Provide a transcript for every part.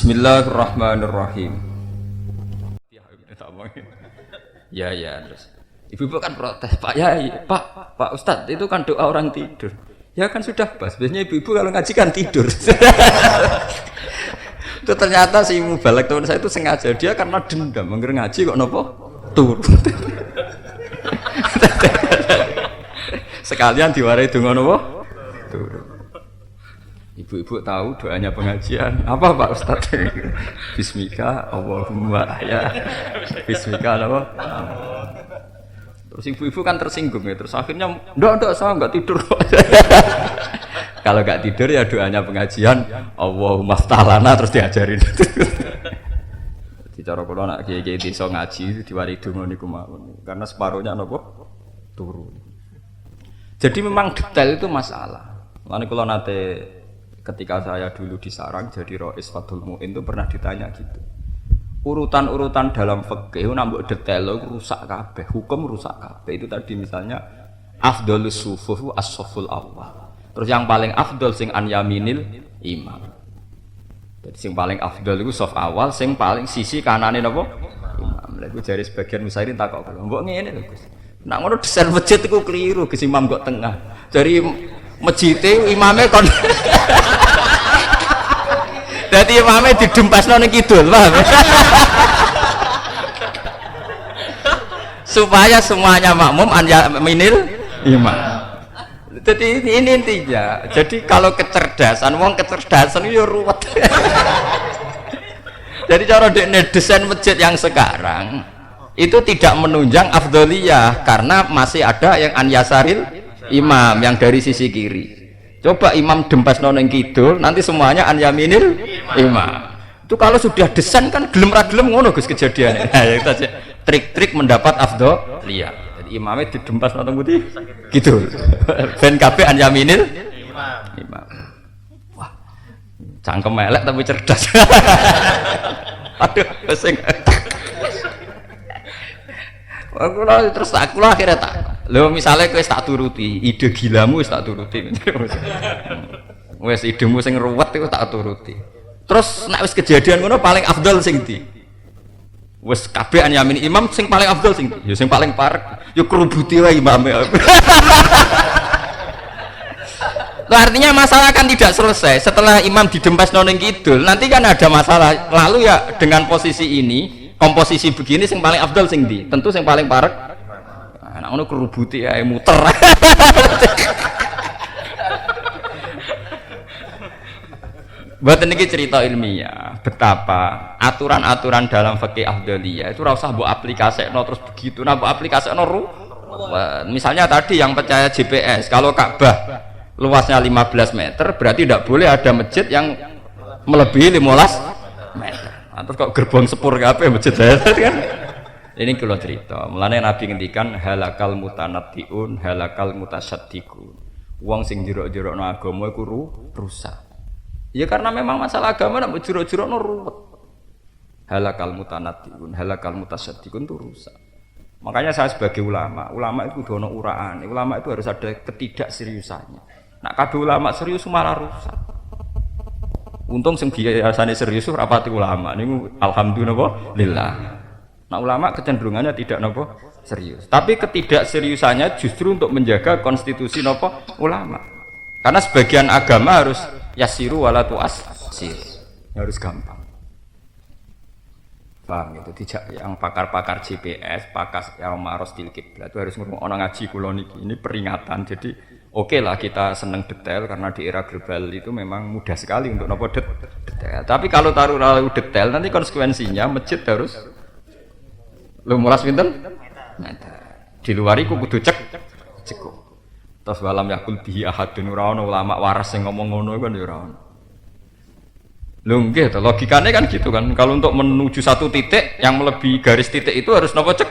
Bismillahirrahmanirrahim. Ya terus ibu-ibu kan protes, Pak Yai, Pak Ustadz itu kan doa orang tidur. Ya kan sudah pas. Biasanya ibu-ibu kalau ngaji kan tidur. Itu ternyata si mubalek teman saya itu sengaja, dia karena dendam mengger ngaji kok nopo tur. Sekalian diwarai donga nopo tur. Ibu-ibu tahu doanya pengajian apa Pak Ustadz? Bismika Allahumma ya. Bismika apa? Terus ibu-ibu kan tersinggung ya, terus akhirnya enggak saya enggak tidur. Kalau enggak tidur ya doanya pengajian Allahumma ftalana terus diajarin. Di cara kula nak kiai-kiai desa ngaji diwari donga niku mawon. Karena separuhnya napa turu. Jadi memang detail itu masalah. Lan kula nate ketika saya dulu di Sarang jadi Rois Fadul Mu'in itu pernah ditanya gitu. Urutan-urutan dalam fikih nambah detail rusak kabeh, hukum rusak kabeh. Itu tadi misalnya afdhalus sufuf as-saful awwal. Terus yang paling afdhal sing an yaminil imam. Jadi sing paling afdhal iku saf awal, sing paling sisi kanane napa? Imam. Lha iku jare sebagian musairin takok kok. Mbok ngene lho Gus. Nek ngono desain masjid iku keliru, Gus imam kok tengah. Dari masjid imamnya kon. Jadi imamnya didempasno ning kidul, paham? Supaya semuanya makmum minil imam. Jadi ini intinya. Jadi kalau kecerdasan, kecerdasan itu ruwet. Jadi cara desain masjid yang sekarang itu tidak menunjang afdholiyah karena masih ada yang an yasaril imam yang dari sisi kiri. Coba imam dempas noneng kidul, nanti semuanya an yaminil imam. Itu kalau sudah desain kan gelem ra gelem ngono Gus kejadiannya. Nah, itu aja. Trik-trik mendapat afdholiyah. Jadi imamnya didempas noneng putih kidul. Ben kabeh an yaminil imam. Wah. Cangkem elek tapi cerdas. Aduh, pusing. Aku akhirnya tak. Lho misalnya kowe tak turuti, ide gilamu wis tak turuti. Wis idemu sing ruwet iku tak turuti. Terus nek wis kejadian ngono paling afdal sing ndi? Wis kabeh an yamin imam sing paling afdal sing ndi? Ya sing paling parek, ya kerubuti wae imame. Loh, artinya masalah kan tidak selesai. Setelah imam didempas noneng kidul, nanti kan ada masalah. Lalu ya dengan posisi ini, komposisi begini sing paling afdal sing ndi? Tentu sing paling parek. Anak ngono kerubuti ae muter. Mboten niki cerita ilmiah betapa aturan-aturan dalam fikih afdhaliyah itu ora usah mbok aplikasekno terus begitu. Nah mbok aplikasekno misalnya tadi yang percaya GPS, kalau Ka'bah luasnya 15 meter berarti tidak boleh ada masjid yang melebihi 15 meter. Nah, terus kok gerbong sepur kabeh masjid kan? Ini kalau cerita, mulane Nabi ngendikan halakal mutanattiun, halakal mutasaddiqun. Wong sing jero-jerokno agama iku rusak. Ya karena memang masalah agama nek jero-jerokno ruwet. Halakal mutanattiun, halakal mutasaddiqun itu rusak. Makanya saya sebagai ulama itu kudu ono uraan. Ulama itu harus ada ketidakseriusannya. Nak kabeh ulama serius malah rusak. Untung sing biasane serius rapati ulama niku alhamdulillah. Nah ulama kecenderungannya tidak nopo serius, tapi ketidakseriusannya justru untuk menjaga konstitusi nopo ulama. Karena sebagian agama harus yasiru wala tu'assir, harus gampang. Paham gitu? Tidak yang pakar-pakar GPS, pakar yang maros til kiblat itu harus ngomong orang ngaji kula niki. Ini peringatan. Jadi oke lah kita seneng detail karena di era global itu memang mudah sekali untuk nopo detail. Tapi kalau taruh detail nanti konsekuensinya masjid harus lu mulas pinten? Di luar iku kudu cek. Terus walam yakul bihi ahadun ora ono ulama waras sing ngomong ngono kan ya ora ono. Lho nggih to logikane kan gitu kan. Kalau untuk menuju satu titik yang melebihi garis titik itu harus napa cek.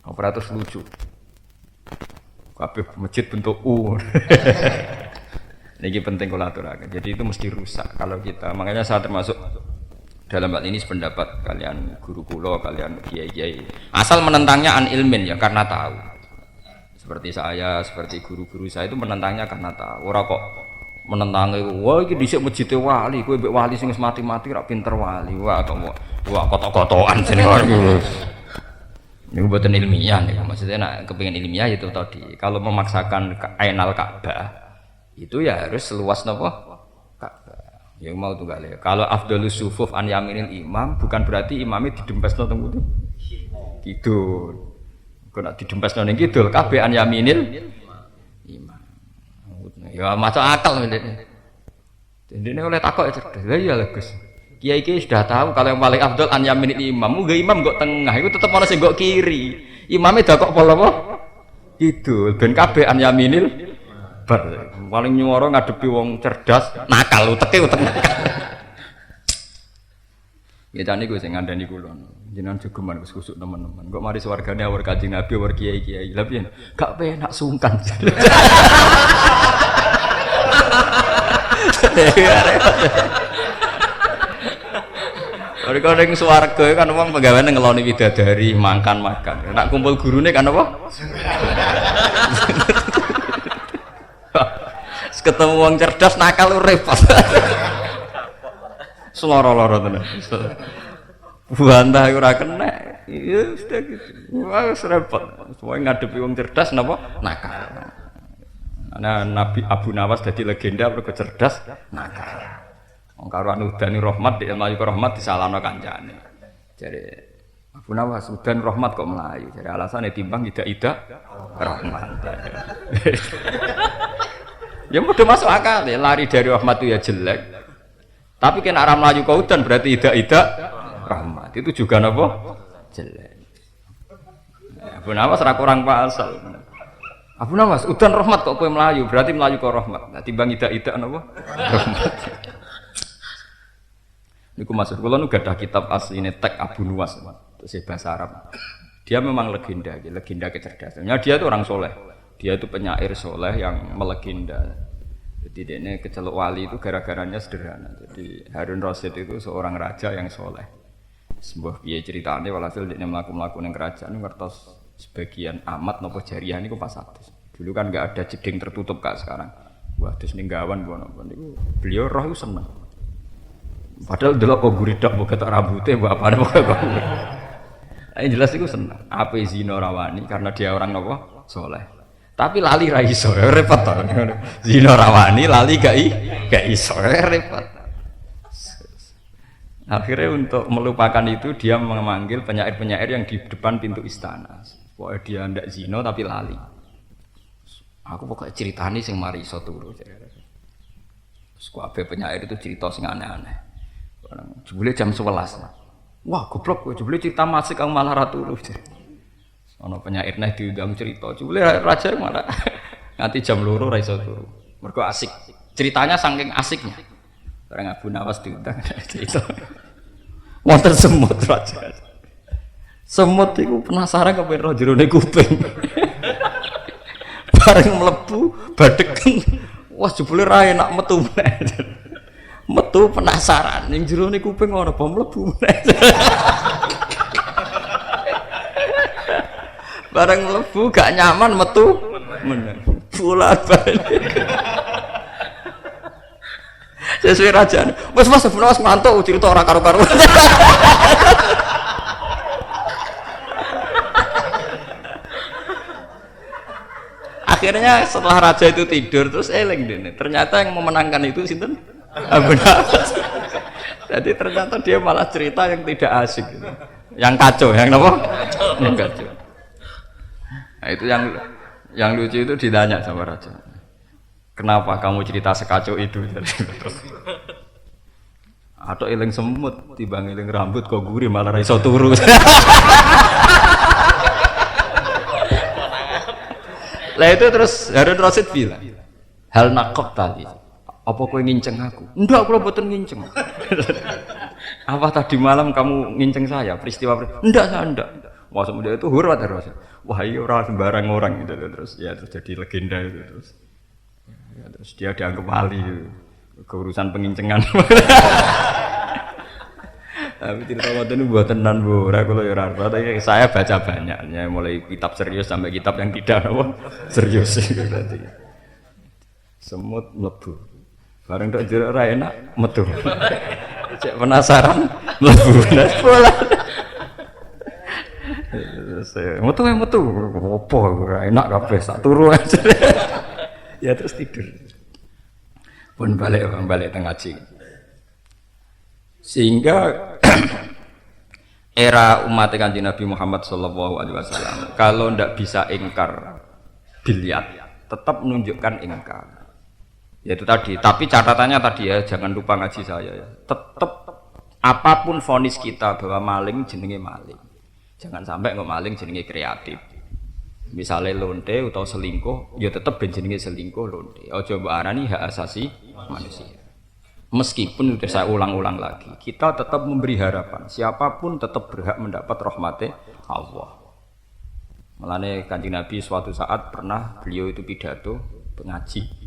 Operator lucu. Kabeh masjid bentuk U. Niki penting kula aturaken. Jadi itu mesti rusak kalau kita. Makanya saya termasuk dalam hal ini sependapat kalian guru kula, kalian kiai-kiai. Asal menentangnya an ilmin ya karena tahu. Seperti saya, seperti guru-guru saya itu menentangnya karena tahu. Ora kok menentangi, wah iki dhisik masjid wali, kowe mbek wali sing wis mati-mati rak pinter wali. Wah kotok-kotokan jenenge. Ini buatan ilmiah nih, maksudnya nak kepingin ilmiah itu tadi. Kalau memaksakan ainal Ka'bah itu ya harus seluas nopo Ka'bah. Yang mau tuh kali. Kalau afdalus sufuf an yaminil imam bukan berarti imamnya didempes nonton itu. Kidul. Kena didempes nonton kidul. Kabeh an yaminil imam. Ya masuk akal ini. Jadi ini oleh takok ya cerdas. Iya lah Gus. Kiai sudah tahu kalau yang paling afdal an yaminil imam. Muga imam kok tengah. Itu tetap orang sing kok kiri. Imamnya dah kok pola apa? Kidul. Ben kabeh an yaminil bar. Paling nyuwara ngadepi wong cerdas, nakal uteke nakal. Ya jane gue sing ngandani kula. Jenengan jogeman Gus kusuk teman-teman. Kok mari swargane awur Kanjeng Nabi awur kiai-kiai. Lah piye? Gak penak sungkan. Mereka ning swarga kan wong penggaweane ngeloni widadari, makan-makan. Nek kumpul gurune kan apa? Ketemu wong cerdas nakal lu repot. Seloro-loro tenan. Buantah ora kena. Ya sudah gitu. Wah, repot. Semua ngadepi wong cerdas napa? Nakal. Ana Nabi Abu Nawas dadi legenda mergo cerdas nakal. Wong karo anudani rahmat di mlayu rahmat disalahno kancane. Jare Abu Nawas udan rahmat kok melayu. Jare alasane timbang tidak rahmat. Ya mudah masuk akal ya, lari dari rahmat itu ya jelek. Tapi kena aram melayu kau udan berarti tidak rahmat. Itu juga napa? Jelek. Abu Nawas ra kurang pasal. Abu Nawas udan rahmat kok kowe melayu berarti melayu kok rahmat. Nah, timbang tidak napa? Rahmat. Niku maksud kula nu gadah kitab asline tek Abu Nuwas itu bahasa Arab. Dia memang legenda kecerdasannya. Dia itu orang soleh. Dia itu penyair soleh yang melegenda. Jadi dia keceluk wali itu gara-garanya sederhana. Jadi Harun Rasid itu seorang raja yang soleh. Sebuah piye ceritanya walhasil dia melaku-melaku yang kerajaan ngertos sebagian amat nopo jariah ini pas atus. Dulu kan nggak ada jeding tertutup kak sekarang. Wah terus ninggawan beliau roh itu seneng. Padahal dulu kok guridak buka tak rambutnya buat apa buka kok. Yang jelas itu seneng. Apa zina rawani karena dia orang nopo soleh. Tapi lali ra iso, repot to. Zina rawani lali gak iso, repot. Akhirnya untuk melupakan itu dia memanggil penyair-penyair yang di depan pintu istana. Pokoknya dia ndak zina tapi lali. Aku pokoknya ceritani sing mari iso turu. Terus kabeh penyair itu cerita sing aneh-aneh. Jebule jam 11. Wah, goblok kowe jebule cerita masik kang malah ra turu. Ana penyair neh diundang cerita. Jebule raja malah nganti jam 2 ra iso turu. Mergo asik. Ceritanya saking asiknya. Bareng Abu Nawas diundang cerita. Wonten semut raja. Semut iku penasaran kepen ro jerone kuping. Bareng mlebu badheken. Wah jebule ra enak metu meneh. Metu penasaran ning jerone kuping ora apa mlebu meneh. Bareng mlebu gak nyaman metu meneh. Bolak-balik. Sesuai rajaan. Wes Mas Abu Nawas ngantuk cerita ora karo-karo. Akhirnya setelah raja itu tidur terus eling dene. Ternyata yang memenangkan itu sinten? Abu Nawas. Jadi ternyata dia malah cerita yang tidak asik gitu. Yang kacau, yang apa? Yang kacau. Nah, itu yang lucu itu ditanya sama raja. Kenapa kamu cerita sekacau itu? Atau eling semut, tiba eling rambut kok gurih malah ra iso turu. Lah itu terus Harun Rasid bilang, hal nakok tadi. Apa kowe nginceng aku? Enggak, aku mboten nginceng. Apa tadi malam kamu nginceng saya? Peristiwa enggak, saya enggak. Wah, semudah itu hormat terus. Wah, iya ora sembarang orang gitu terus. Ya terus jadi legenda itu terus. Ya, terus dia dianggap wali keurusan pengincengan. Tapi cerita ngoten niku mboten nan Bu. Ora kula ya ora tapi saya baca banyak ya, mulai kitab serius sampai kitab yang tidak apa serius itu berarti. Semut mlebu. Bareng tok jero ora enak metu. Cek penasaran mlebu bola. Metu opo ora enak kabeh sak turu aja. Ya terus tidur. Pun balik teng ngaji. Sehingga era umat Kanjeng Nabi Muhammad sallallahu alaihi wasallam kalau ndak bisa ingkar biliat tetap menunjukkan ingkar. Ya itu tadi, tapi catatannya tadi ya, jangan lupa ngaji saya ya. Tetap apapun vonis kita bahwa maling jenenge maling. Jangan sampai nggak maling jenenge kreatif. Misalnya lonte atau selingkuh, ya tetap jenenge selingkuh lonte. Ojo mbok arani hak asasi manusia. Meskipun sudah saya ulang-ulang lagi, kita tetap memberi harapan. Siapapun tetap berhak mendapat rahmat Allah. Mulane Kanjeng Nabi suatu saat pernah beliau itu pidato pengaji.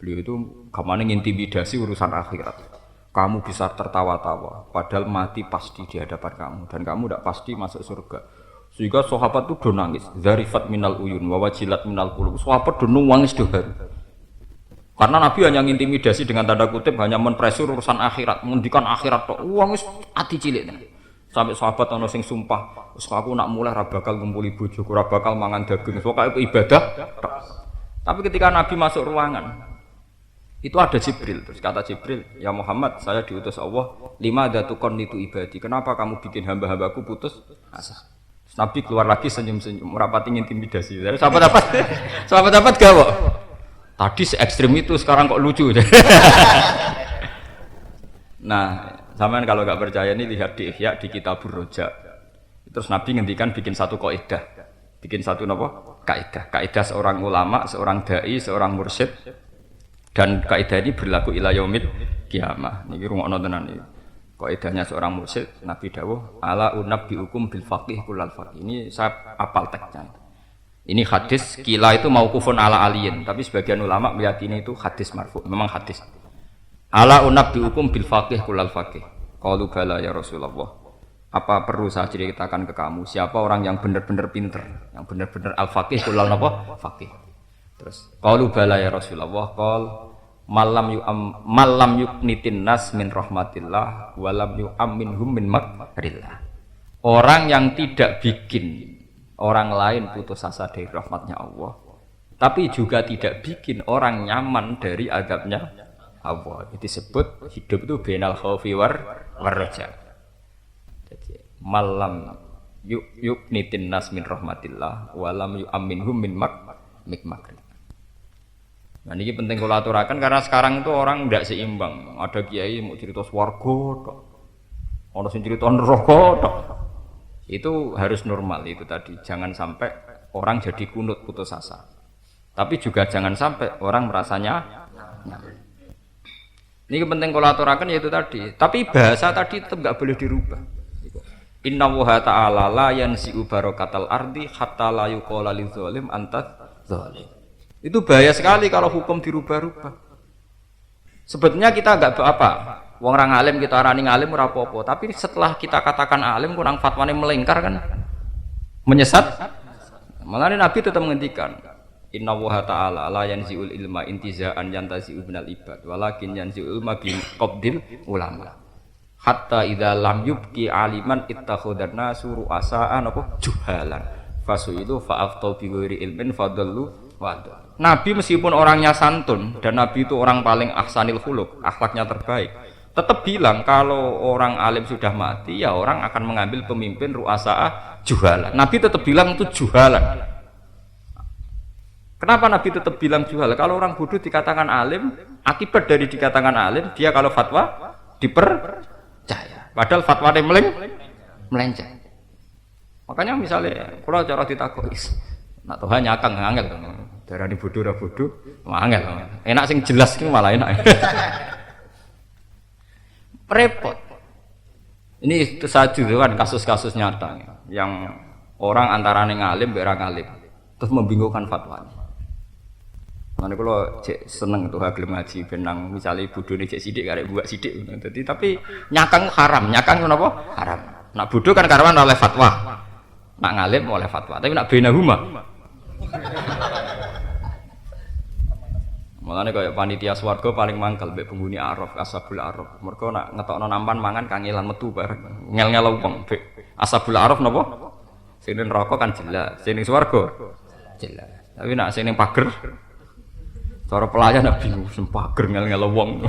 Beliau itu kemana ngintimidasi urusan akhirat. Kamu bisa tertawa-tawa, padahal mati pasti di hadapan kamu dan kamu tidak pasti masuk surga. Sehingga sahabat itu do nangis, zarifat minal uyun, wawajilat minal qulub. Sahabat do nangis do haru. Karena Nabi hanya ngintimidasi dengan tanda kutip, hanya menpresur urusan akhirat, menghentikan akhirat tok. Wong wis ati cilik tenan. Sampai sahabat ana sing sumpah, wis aku nak mulai ra bakal ngumpuli bojoku, ora bakal mangan daging, pokoke ibadah. Tapi ketika Nabi masuk ruangan, itu ada Jibril, terus kata Jibril, ya Muhammad, saya diutus Allah, lima datukon itu ibadi. Kenapa kamu bikin hamba-hambaku putus asa? Terus Nabi keluar lagi senyum-senyum, merapati intimidasi. Sahabat-sahabat gawok. Tadi se ekstrim itu, sekarang kok lucu. Nah, sampean kalau nggak percaya ini lihat di Ihya di Kitabur Roja. Terus Nabi ngendikan bikin satu kaidah, bikin satu apa? Kaidah seorang ulama, seorang dai, seorang mursyid. Dan kaidah ini berlaku ila yaumil kiamah. Niki rungokno tenan iki. Kaidahnya seorang mursyid Nabi dawuh, ala unabbiukum bil faqih kullal faqih. Ini saya apal teksnya. Ini hadis kila itu mauqufun ala aliyin, tapi sebagian ulama meyakini itu hadis marfu. Memang hadis. Ala unabbiukum bil faqih kullal faqih. Qalu bala ya Rasulullah. Apa perlu saya ceritakan ke kamu siapa orang yang benar-benar pinter, yang benar-benar al-faqih kullal apa? Faqih. Terus qalu bala ya Rasulullah, qal malam yuknitin nas min rahmatillah walam yu'amminhum min makrillah. Orang yang tidak bikin orang lain putus asa dari rahmatnya Allah, tapi juga tidak bikin orang nyaman dari azabnya Allah. Itu disebut hidup itu bainal khaufi war raja. Jadi malam yuknitin nas min rahmatillah walam yu'amminhum min makrillah. Nah ini penting kalau aturakan karena sekarang itu orang tidak seimbang. Ada kiai mau cerita swarga, ada yang cerita neraka. Itu harus normal itu tadi. Jangan sampai orang jadi kunut putus asa. Tapi juga jangan sampai orang merasanya nyaman. Ini penting kalau aturakan yaitu tadi. Tapi bahasa tadi tetap nggak boleh dirubah. Inna Allaha ta'ala la yansi'u barakatal ardi hatta la yuqala lidzalim anta zalim. Itu bahaya sekali kalau hukum dirubah-rubah. Sebetulnya kita enggak apa, wong orang alim kita arani alim ora apa-apa, tapi setelah kita katakan alim kurang fatwane melingkar kan menyesat. Malah Nabi tetap menghentikan Inna Allaha ta'ala la yanzi'ul ilma intiza'an yantazi'u binal ibad walakin yanzi'ul ilma bi qabdil ulama. Hatta idza lam yubqi aliman ittakhadhan nasu ru'asa'an apa juhalan. Fasuilu fa'aftau bi ghairi ilmin fadallu wa Nabi meskipun orangnya santun dan Nabi itu orang paling ahsanil khuluq, akhlaknya terbaik, tetap bilang kalau orang alim sudah mati ya orang akan mengambil pemimpin ru'asa'ah juhalan. Nabi tetap bilang itu juhalan. Kenapa Nabi tetap bilang juhalan? Kalau orang bodoh dikatakan alim, akibat dari dikatakan alim dia kalau fatwa dipercaya. Padahal fatwanya melenceng. Makanya misalnya kalau cara ditakoi, nak Tuhan nyakang angel. Darani bodoh ra bodoh, angel. Enak sing jelas ki malah enak. Repot. Ini itu saja kan kasus-kasus nyata yang orang antara ngalim mbek ra ngalim terus membingungkan fatwanya. Mane kula cek seneng tuh gelem ngaji benang misale bodhone cek sithik karek buak sithik. Dadi tapi nyakang haram, nyakang napa? Haram. Nak bodoh kan karuan oleh fatwa. Nak ngalim oleh fatwa, tapi nak benahuma Mulane kaya panitia swarga paling mangkel mbek penghuni Araf, Ashabul Araf. Mergo nak ngetokno nampan mangan kangelan metu bareng. Ngel-ngel wong mbek Ashabul Araf napa? Sing neraka kan jelas, sing ning swarga jelas. Tapi nak sing ning pager cara pelayan nak bingung, sing pager ngel-ngel wong.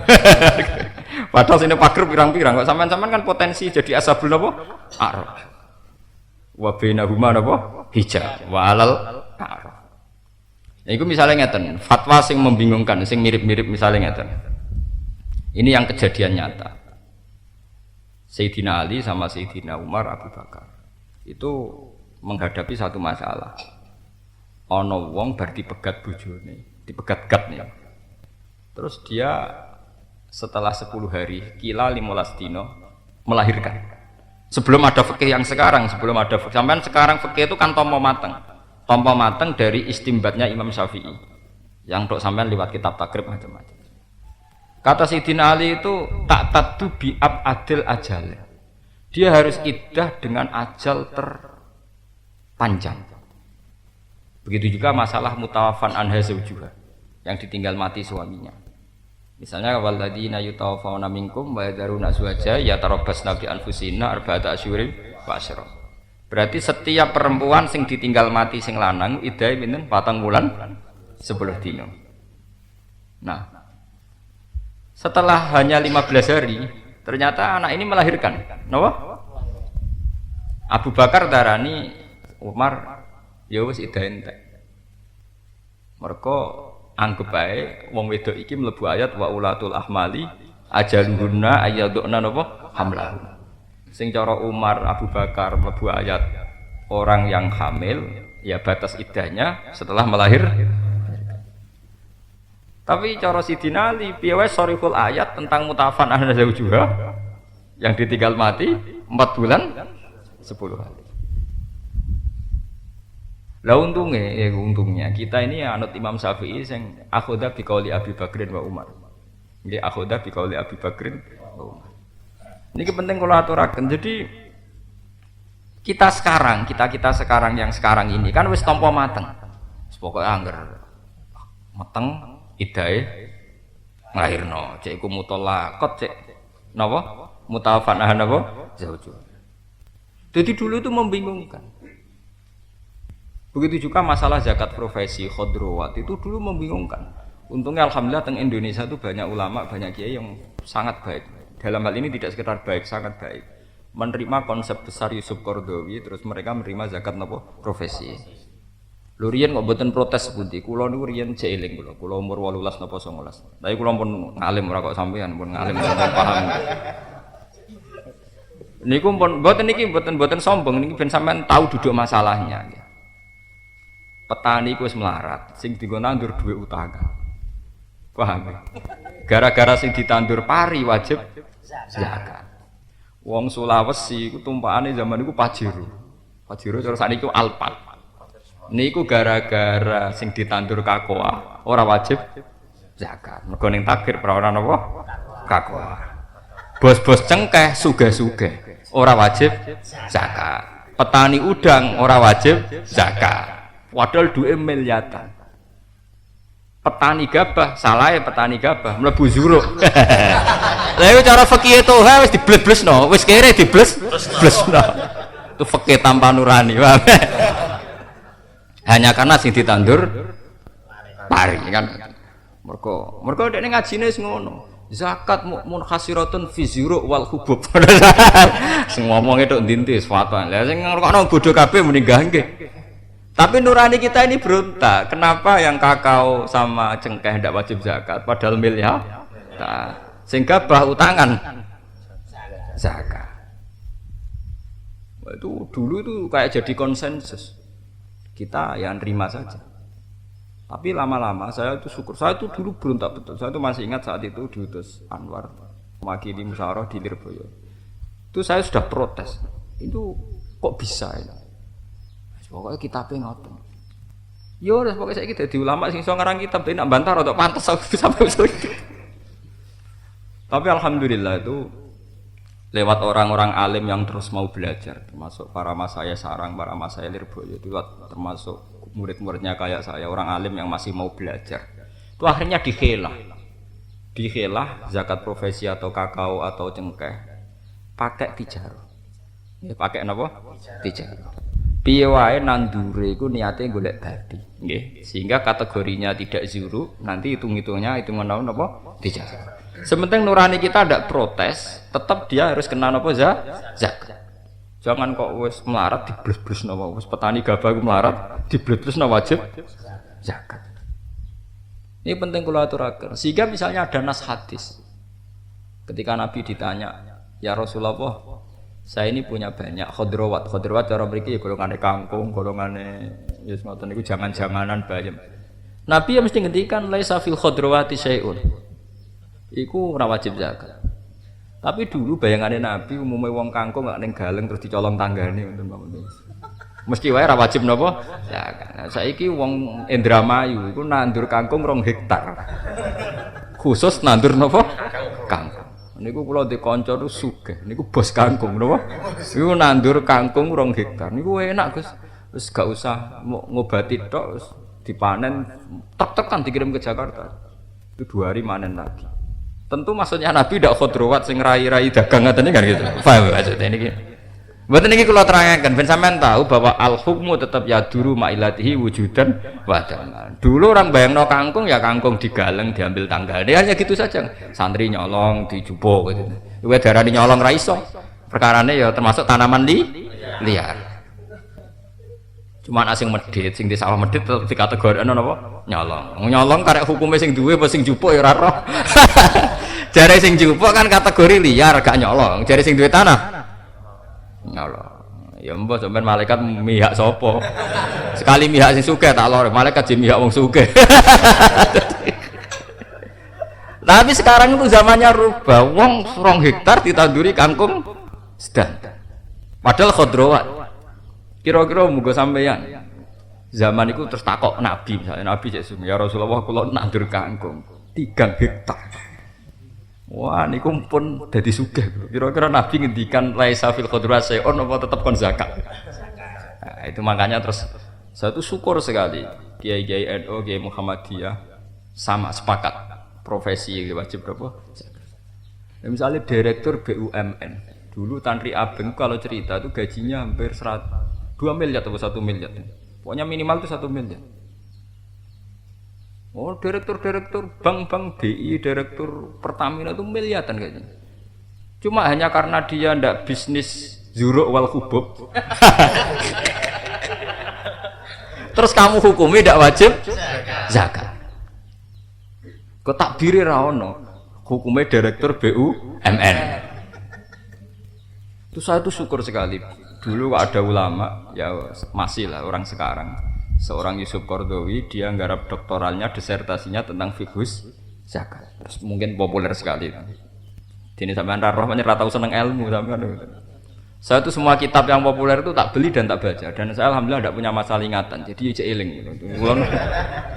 Padahal sing ning pager pirang-pirang kok sampean-sampean kan potensi jadi Ashabul napa? Araf. Wa bainahuma napa? Hijab. Wa alal Araf. Ya, itu misalnya ngeten, fatwa sing membingungkan, sing mirip-mirip misalnya ngeten. Ini yang kejadian nyata. Sayyidina Ali sama Sayyidina Umar Abu Bakar itu menghadapi satu masalah. Ono wong bar dipegat bojone, dipegat-gat nih. Terus dia setelah 10 hari, kila 15 dino melahirkan. Sebelum ada fikih yang sekarang, sebelum ada fikih, sampean sekarang fikih itu kan tomo mateng. Tompo mateng dari istimbatnya Imam Syafi'i yang dok sampean lewat kitab takrib macam-macam. Kata Sayyidina Ali itu tak tatu bi'ab adil ajal. Dia harus iddah dengan ajal terpanjang. Begitu juga masalah mutawafan anha zawjuha yang ditinggal mati suaminya. Misalnya walladzina yutawaffawna minkum wa yadharuna azwaja yatarabbasna bi anfusina arba'ata asyhurin wa asyra. Berarti setiap perempuan sing ditinggal mati sing lanang iddahe pinten 4 bulan 10 dino. Nah, setelah hanya 15 hari ternyata anak ini melahirkan. Napa? Abu Bakar darani Umar ya wis iddahe entek. Mergo anggap bae wong wedok iki mlebu ayat wa ulatul ahmali ajaluhunna ayyaduna napa hamlah. Sing cara Umar Abu Bakar mlebu ayat orang yang hamil ya batas iddahnya setelah melahir. Tapi cara Sidina Ali piye wae shariful ayat tentang mutafan ahna zaujuha yang ditinggal mati 4 bulan 10 hari. Lah untungnya kita ini anut Imam Syafi'i sing akhoda bi qauli Abi Bakrin wa Umar. Nggih akhoda bi qauli Abi Bakrin wa Umar. Ini penting kalau aturaken. Jadi kita sekarang yang sekarang ini kan wis tampa mateng. Pokoke angger mateng iddahe nglahirno. Cek iku mutallaqat cek napa? Mutawafan napa? Zauju. Jadi dulu itu membingungkan. Begitu juga masalah zakat profesi khodrowat itu dulu membingungkan. Untungnya alhamdulillah teng Indonesia itu banyak ulama, banyak kiai yang sangat baik. Dalam hal ini tidak sekedar baik, sangat baik. Menerima konsep besar Yusuf Qaradawi, terus mereka menerima zakat napa profesi. Lho riyen kok mboten protes pundi? Kula niku riyen jeeling kula umur 18 napa 19. Tapi kula pun ngalim ora kok sampean pun ngalim pun paham. Niku pun mboten sombong niki ben sampean tahu duduk masalahnya. Petani ku wis melarat, sing dienggo nandur duwe utang. Paham? Gara-gara sing ditandur pari wajib zakat. Wong Sulawesi iku tumpakane zaman iku Pajero. Pajero cara sakniki iku alpat. Niku gara-gara sing ditandur kakoa ora wajib zakat. Mergo ning takdir ora napa? Kakoa. Bos-bos cengkeh sugih-sugih ora wajib zakat. Petani udang ora wajib zakat. Padahal duwe miliatan. Petani gabah, salah ya petani gabah mlebu zuruk. Lah iku cara fikih itu wis dibles-blesno, wis kere dibles-blesno. Itu fikih tanpa nurani. Hanya karena sing ditandur pari kan. Mergo dekne ngajine wis ngono. Zakat munhasiratun fi zuruk wal hubub. Sing ngomong itu ndinti fatwa. Lah sing ngrokokno bodho kabeh muni nggih. Tapi nurani kita ini berontak. Kenapa yang kakao sama cengkeh tidak wajib zakat? Padahal miliar. Sehingga bah utangan zakat. Itu dulu itu kayak jadi konsensus. Kita yang nerima saja. Tapi lama-lama saya itu syukur. Saya itu dulu berontak betul. Saya itu masih ingat saat itu diutus Anwar mewakili musyawarah di Lirboyo. Itu saya sudah protes. Itu kok bisa ini? Pokoknya kitabnya ngoten. Yo, pokoknya saya kita di ulama sing iso ngarang kitab tapi nak bantah atau pantas sampai usul itu. Tapi alhamdulillah itu lewat orang-orang alim yang terus mau belajar, termasuk para mas saya Sarang, para mas saya Lirboyo, termasuk murid-muridnya kayak saya, orang alim yang masih mau belajar. Itu Itu akhirnya dikhelah zakat profesi atau kakao atau cengkeh pakai tijarah. Ya pakai napa? Tijarah. Piye wae nandure iku niate golek badi, nggih. Sehingga kategorinya tidak zuru, nanti hitung-hitungnya hitungan napa? Tijarah. Sementing nurani kita tidak protes, tetap dia harus kena napa zakat. Jangan kok wis melarat diblus-blus napa wis petani gabah melarat diblus-blus napa wajib zakat. Ini penting kula aturaken. Sehingga misalnya ada nas hadis. Ketika Nabi ditanya, "Ya Rasulullah, saya ini punya banyak khodrowat. Khodrowat cara mriki golongane kangkung, golongane ya ngoten niku jangan-janganan bayam." Nabi ya mesti ngendikan laisa fil khodrowati syai'un. Iku ora wajib zakat. Tapi dulu bayangannya Nabi umumnya wong kangkung gak ning galeng terus dicolong tanggane ngoten mawon. Mesti wae ora wajib napa? Zakat. Saiki wong Indramayu iku nandur kangkung 2 hektar. Khusus nandur napa? Kangkung. Niku kula ndek kanca niku sugih. Niku bos kangkung napa? Niku nandur kangkung 2 hektar. Niku enak, Gus. Wis gak usah ngobati tok wis dipanen tek-tek kan dikirim ke Jakarta. Itu 2 hari manen lagi. Tentu maksudnya Nabi tidak khodrowat sing rai-rai dagang ngaten kan gitu. Paham maksudnya niki. Mboten niki kula terangaken ben sampean tahu bahwa al hukmu tetap yaduru ma'ilatihi wujudan wa adaman. Dulu orang bayangno kangkung ya kangkung digaleng diambil tanggane hanya gitu saja. Santri nyolong dijupuk gitu. Kuwi darani nyolong ra iso. Perkarane ya termasuk tanaman liar. Cuma asing medhit sing di sawah medhit tetep dikategorikno napa? Nyolong. Nyolong karek hukume sing duwe apa sing jupuk ya ora roh. Jare sing jupuk kan kategori liar gak nyolong. Jare sing duwe tanah nyolong. Ya mbah sampean malaikat mihak sapa? Sekali mihak sing sugih tak lor, malaikat jek mihak wong sugih. Tapi sekarang itu zamannya rubah. Wong 2 hektar ditanduri kangkung sedan. Padahal khodrowat. Kira-kira muga sampeyan zaman itu terus takok Nabi, misalnya Nabi cek ya Rasulullah kula nandur kangkung 3 hektar. Wah niku pun dadi sugih. Kira-kira Nabi ngendikan laisa fil khudrat sayun apa tetep kon zakat. Nah, itu makanya terus saya tuh syukur sekali Kiai-kiai NU, Kiai Muhammadiyah sama sepakat profesi wajib berapa? Ya, misalnya direktur BUMN dulu Tanri Abeng kalau cerita itu gajinya hampir 2 miliar atau 1 miliar. Pokoknya minimal itu 1 miliar. Oh, direktur bank-bank BI, direktur Pertamina itu miliaran kayaknya. Cuma hanya karena dia ndak bisnis zuruk wal hubub. Terus kamu hukumi ndak wajib zakat. Kok takbire ra ono. Hukumnya direktur BUMN. Itu saya tuh syukur sekali. Dulu ada ulama, ya masih lah orang sekarang. Seorang Yusuf Qardawi, dia nggarap doktoralnya, disertasinya tentang fiqhus zakat. Terus mungkin populer sekali. Dini sampean ra roh ra tau seneng ilmu sampean. Saya tuh semua kitab yang populer itu tak beli dan tak baca. Dan saya alhamdulillah tidak punya masalah ingatan. Jadi cek eling.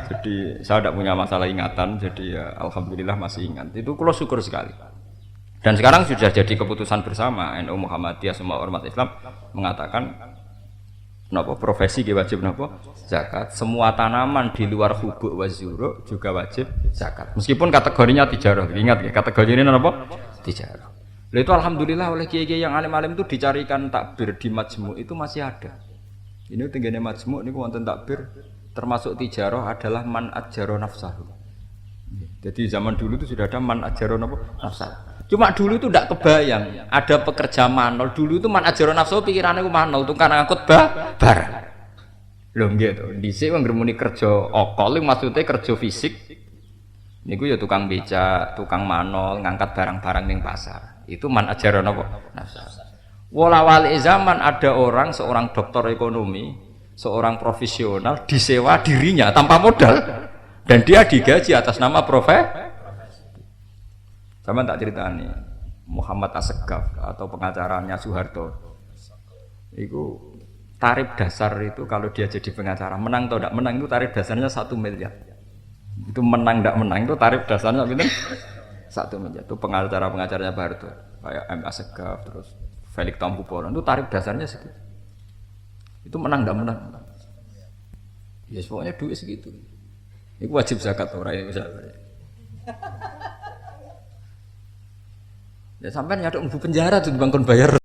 Jadi saya tidak punya masalah ingatan. Jadi ya alhamdulillah masih ingat. Itu kula syukur sekali. Dan sekarang sudah jadi keputusan bersama NU Muhammadiyah semua ormas Islam mengatakan napa profesi wajib napa zakat. Semua tanaman di luar hubuk wa zuru juga wajib zakat. Meskipun kategorinya tijarah. Ingat ya, kategori ini napa? Tijarah. Lalu itu alhamdulillah oleh kiai-kiai yang alim-alim itu dicarikan takbir di majmu' itu masih ada. Ini tenggene majmu' niku wonten takbir termasuk tijarah adalah man ajjaro nafsahu. Jadi zaman dulu itu sudah ada man ajjaro nafsahu. Cuma dulu itu tidak kebayang ada pekerja manol. Dulu itu man ajaro nafsu pikirannya ku manol tukang ngangkut barang. Lho nggih to. Dhisik wong ngremuni kerja okol maksudnya kerja fisik. Niku ya tukang beca, tukang manol, ngangkat barang-barang ning pasar. Itu man ajaro nafsu. Wala-wali zaman ada orang seorang doktor ekonomi, seorang profesional disewa dirinya tanpa modal dan dia digaji atas nama sama tak ceritani Muhammad Assegaf atau pengacaranya Soeharto. Itu tarif dasar itu kalau dia jadi pengacara menang atau tidak menang itu tarif dasarnya 1 miliar. Itu menang tidak menang itu tarif dasarnya berapa? 1 miliar. Itu pengacaranya Pak Harto kayak M. Assegaf terus Felix Tambuporon itu tarif dasarnya segitu. Itu menang tidak menang. Ya pokoknya duit segitu. Iku wajib zakat ora ya misalnya. Ya sampean nyaduk mlebu penjara tuh bangkon bayar.